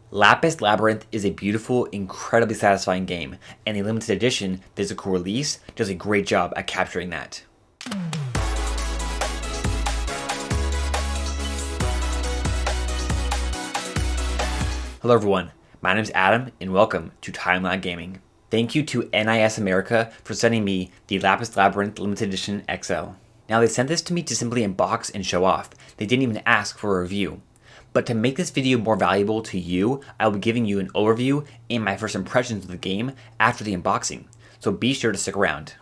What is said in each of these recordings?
Lapis Labyrinth is a beautiful, incredibly satisfying game, and the limited edition physical release does a great job at capturing that. Hello everyone, my name is Adam and welcome to Timeline Gaming. Thank you to NIS America for sending me the Lapis Labyrinth Limited Edition XL. Now they sent this to me to simply unbox and show off. They didn't even ask for a review. But to make this video more valuable to you, I will be giving you an overview and my first impressions of the game after the unboxing. So be sure to stick around.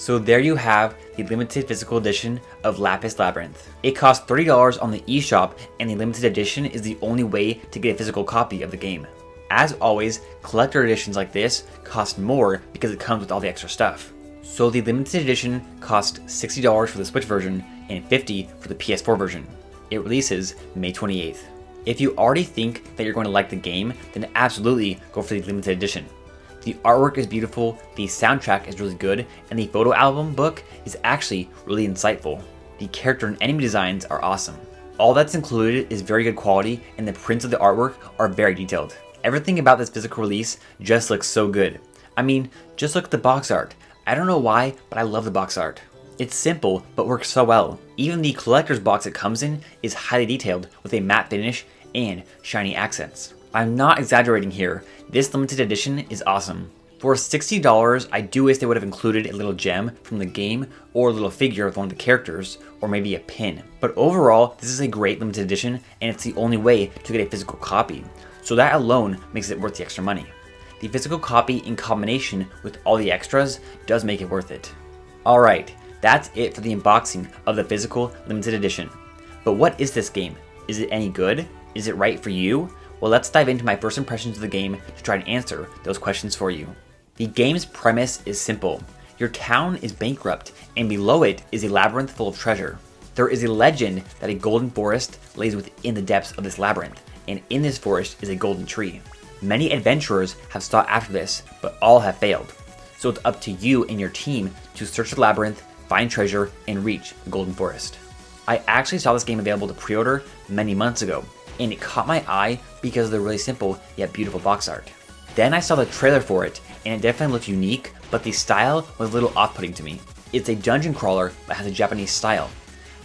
So there you have the limited physical edition of Lapis Labyrinth. It costs $30 on the eShop, and the limited edition is the only way to get a physical copy of the game. As always, collector editions like this cost more because it comes with all the extra stuff. So the limited edition cost $60 for the Switch version and $50 for the PS4 version. It releases May 28th. If you already think that you're going to like the game, then absolutely go for the limited edition. The artwork is beautiful, the soundtrack is really good, and the photo album book is actually really insightful. The character and enemy designs are awesome. All that's included is very good quality, and the prints of the artwork are very detailed. Everything about this physical release just looks so good. I mean, just look at the box art. I don't know why, but I love the box art. It's simple, but works so well. Even the collector's box it comes in is highly detailed with a matte finish and shiny accents. I'm not exaggerating here, this limited edition is awesome. For $60, I do wish they would have included a little gem from the game or a little figure of one of the characters, or maybe a pin. But overall, this is a great limited edition, and it's the only way to get a physical copy, so that alone makes it worth the extra money. The physical copy in combination with all the extras does make it worth it. Alright, that's it for the unboxing of the physical limited edition. But what is this game? Is it any good? Is it right for you? Well, let's dive into my first impressions of the game to try and answer those questions for you. The game's premise is simple. Your town is bankrupt, and below it is a labyrinth full of treasure. There is a legend that a golden forest lays within the depths of this labyrinth, and in this forest is a golden tree. Many adventurers have sought after this, but all have failed. So it's up to you and your team to search the labyrinth, find treasure, and reach the golden forest. I actually saw this game available to pre-order many months ago, and it caught my eye because of the really simple yet beautiful box art. Then I saw the trailer for it, and it definitely looked unique, but the style was a little off-putting to me. It's a dungeon crawler but has a Japanese style.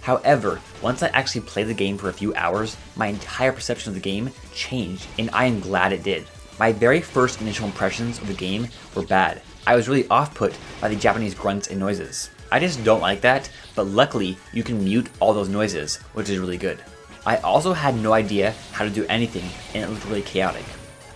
However, once I actually played the game for a few hours, my entire perception of the game changed, and I am glad it did. My very first initial impressions of the game were bad. I was really off-put by the Japanese grunts and noises. I just don't like that, but luckily you can mute all those noises, which is really good. I also had no idea how to do anything, and it looked really chaotic.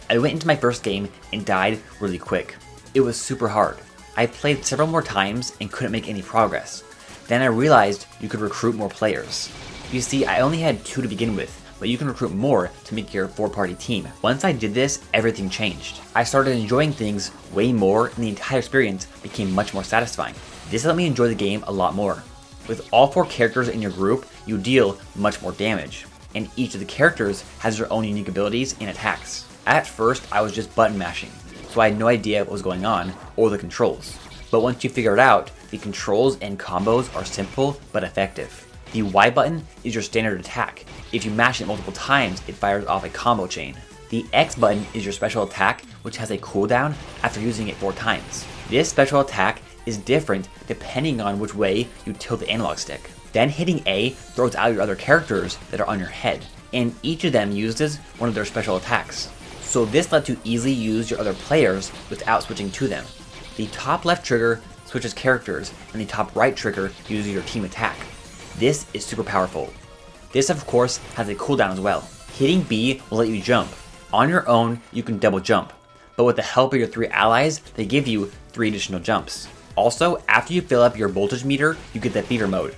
I went into my first game and died really quick. It was super hard. I played several more times and couldn't make any progress. Then I realized you could recruit more players. You see, I only had 2 to begin with, but you can recruit more to make your 4-party team. Once I did this, everything changed. I started enjoying things way more, and the entire experience became much more satisfying. This let me enjoy the game a lot more. With all 4 characters in your group, you deal much more damage, and each of the characters has their own unique abilities and attacks. At first, I was just button mashing, so I had no idea what was going on or the controls. But once you figure it out, the controls and combos are simple but effective. The Y button is your standard attack. If you mash it multiple times, it fires off a combo chain. The X button is your special attack, which has a cooldown after using it 4 times. This special attack is different depending on which way you tilt the analog stick. Then hitting A throws out your other characters that are on your head, and each of them uses one of their special attacks. So this lets you easily use your other players without switching to them. The top left trigger switches characters, and the top right trigger uses your team attack. This is super powerful. This of course has a cooldown as well. Hitting B will let you jump. On your own, you can double jump, but with the help of your 3 allies, they give you 3 additional jumps. Also, after you fill up your voltage meter, you get the fever mode.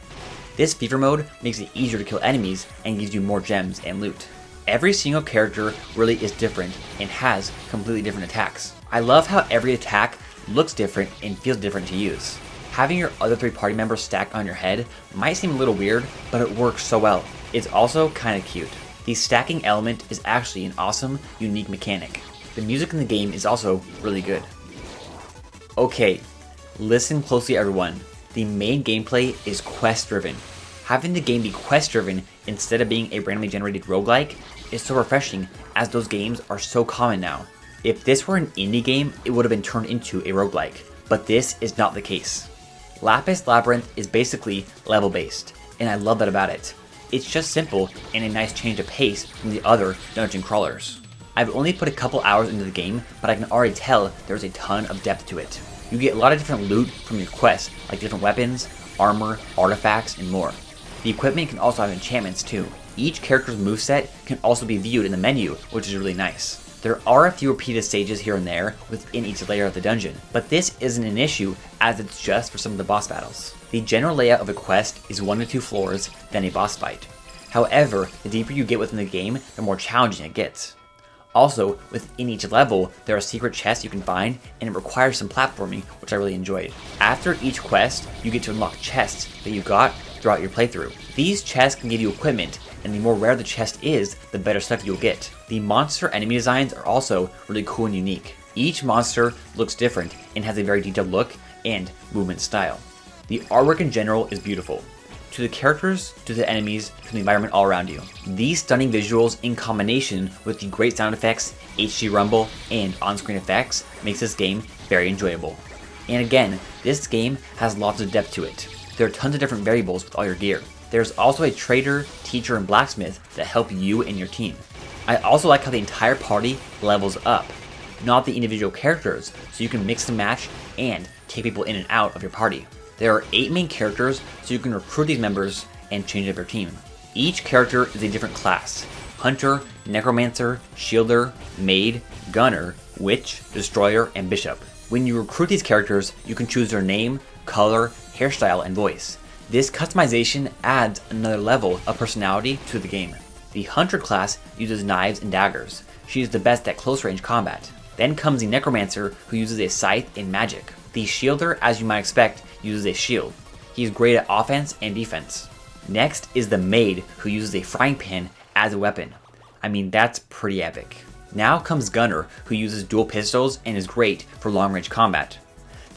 This fever mode makes it easier to kill enemies and gives you more gems and loot. Every single character really is different and has completely different attacks. I love how every attack looks different and feels different to use. Having your other 3 party members stacked on your head might seem a little weird, but it works so well. It's also kinda cute. The stacking element is actually an awesome, unique mechanic. The music in the game is also really good. Okay, listen closely everyone. The main gameplay is quest driven. Having the game be quest driven instead of being a randomly generated roguelike is so refreshing, as those games are so common now. If this were an indie game, it would have been turned into a roguelike, but this is not the case. Lapis Labyrinth is basically level based, and I love that about it. It's just simple and a nice change of pace from the other dungeon crawlers. I've only put a couple hours into the game, but I can already tell there's a ton of depth to it. You get a lot of different loot from your quests, like different weapons, armor, artifacts, and more. The equipment can also have enchantments too. Each character's moveset can also be viewed in the menu, which is really nice. There are a few repeated stages here and there within each layer of the dungeon, but this isn't an issue as it's just for some of the boss battles. The general layout of a quest is 1 to 2 floors, then a boss fight. However, the deeper you get within the game, the more challenging it gets. Also, within each level, there are secret chests you can find, and it requires some platforming, which I really enjoyed. After each quest, you get to unlock chests that you got throughout your playthrough. These chests can give you equipment, and the more rare the chest is, the better stuff you'll get. The monster enemy designs are also really cool and unique. Each monster looks different and has a very detailed look and movement style. The artwork in general is beautiful. To the characters, to the enemies, to the environment all around you. These stunning visuals in combination with the great sound effects, HD rumble, and on-screen effects makes this game very enjoyable. And again, this game has lots of depth to it. There are tons of different variables with all your gear. There's also a trader, teacher, and blacksmith that help you and your team. I also like how the entire party levels up, not the individual characters, so you can mix and match and take people in and out of your party. There are 8 main characters, so you can recruit these members and change up your team. Each character is a different class: Hunter, Necromancer, Shielder, Maid, Gunner, Witch, Destroyer, and Bishop. When you recruit these characters, you can choose their name, color, hairstyle, and voice. This customization adds another level of personality to the game. The Hunter class uses knives and daggers. She is the best at close range combat. Then comes the Necromancer, who uses a scythe and magic. The Shielder, as you might expect, uses a shield. He is great at offense and defense. Next is the Maid, who uses a frying pan as a weapon. I mean, that's pretty epic. Now comes Gunner, who uses dual pistols and is great for long range combat.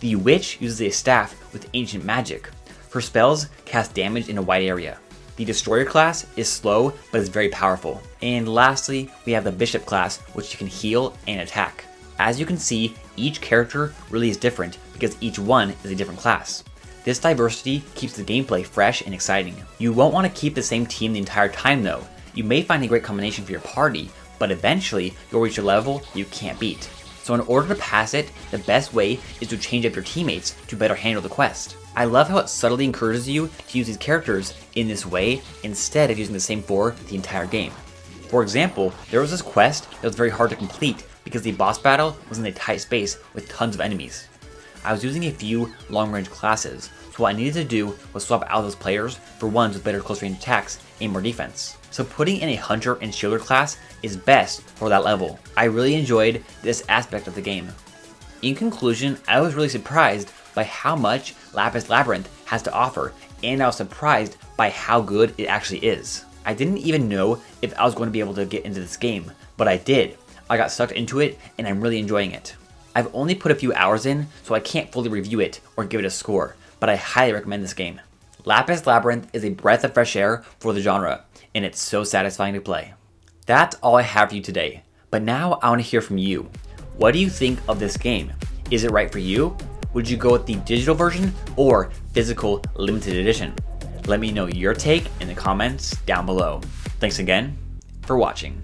The Witch uses a staff with ancient magic. Her spells cast damage in a wide area. The Destroyer class is slow, but is very powerful. And lastly, we have the Bishop class, which can heal and attack. As you can see, each character really is different because each one is a different class. This diversity keeps the gameplay fresh and exciting. You won't want to keep the same team the entire time though. You may find a great combination for your party, but eventually you'll reach a level you can't beat. So in order to pass it, the best way is to change up your teammates to better handle the quest. I love how it subtly encourages you to use these characters in this way instead of using the same 4 the entire game. For example, there was this quest that was very hard to complete because the boss battle was in a tight space with tons of enemies. I was using a few long-range classes, so what I needed to do was swap out those players for ones with better close-range attacks and more defense. So putting in a Hunter and Shielder class is best for that level. I really enjoyed this aspect of the game. In conclusion, I was really surprised by how much Lapis Labyrinth has to offer, and I was surprised by how good it actually is. I didn't even know if I was going to be able to get into this game, but I did. I got sucked into it, and I'm really enjoying it. I've only put a few hours in, so I can't fully review it or give it a score, but I highly recommend this game. Lapis Labyrinth is a breath of fresh air for the genre, and it's so satisfying to play. That's all I have for you today, but now I want to hear from you. What do you think of this game? Is it right for you? Would you go with the digital version or physical limited edition? Let me know your take in the comments down below. Thanks again for watching.